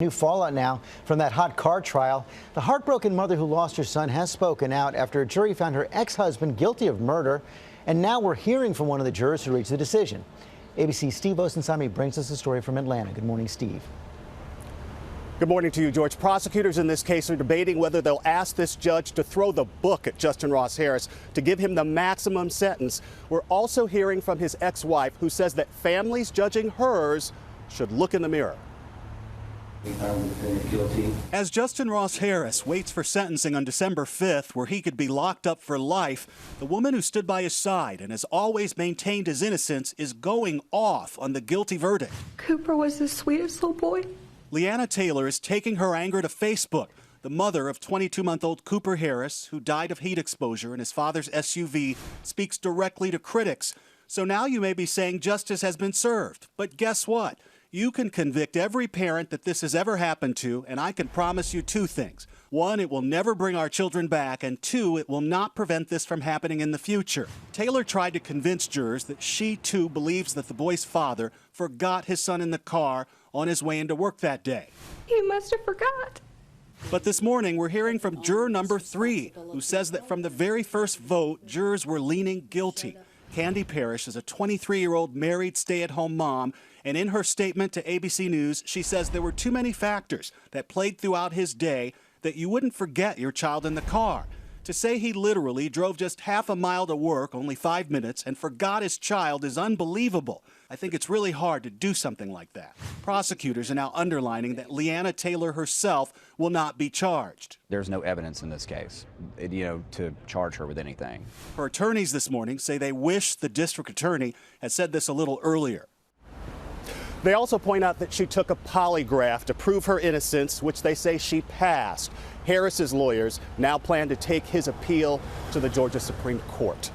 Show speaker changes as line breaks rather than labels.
New fallout now from that hot car trial. The heartbroken mother who lost her son has spoken out after a jury found her ex-husband guilty of murder. And now we're hearing from one of the jurors who reached the decision. ABC's Steve Osunsami brings us a story from Atlanta. Good morning, Steve.
Good morning to you, George. Prosecutors in this case are debating whether they'll ask this judge to throw the book at Justin Ross Harris to give him the maximum sentence. We're also hearing from his ex-wife, who says that families judging hers should look in the mirror.
As Justin Ross Harris waits for sentencing on December 5th, where he could be locked up for life, the woman who stood by his side and has always maintained his innocence is going off on the guilty verdict.
Cooper was the sweetest little boy.
Leanna Taylor is taking her anger to Facebook. The mother of 22-month-old Cooper Harris, who died of heat exposure in his father's SUV, speaks directly to critics. So now you may be saying justice has been served. But guess what? You can convict every parent that this has ever happened to, and I can promise you two things. One, it will never bring our children back, and two, it will not prevent this from happening in the future. Taylor tried to convince jurors that she, too, believes that the boy's father forgot his son in the car on his way into work that day.
He must have forgot.
But this morning, we're hearing from juror number 3, who says that from the very first vote, jurors were leaning guilty. Candy Parrish is a 23-year-old married stay-at-home mom, and in her statement to ABC News, she says there were too many factors that played throughout his day that you wouldn't forget your child in the car. To say he literally drove just half a mile to work, only 5 minutes, and forgot his child is unbelievable. I think it's really hard to do something like that. Prosecutors are now underlining that Leanna Taylor herself will not be charged.
There's no evidence in this case, to charge her with anything.
Her attorneys this morning say they wish the district attorney had said this a little earlier.
They also point out that she took a polygraph to prove her innocence, which they say she passed. Harris's lawyers now plan to take his appeal to the Georgia Supreme Court.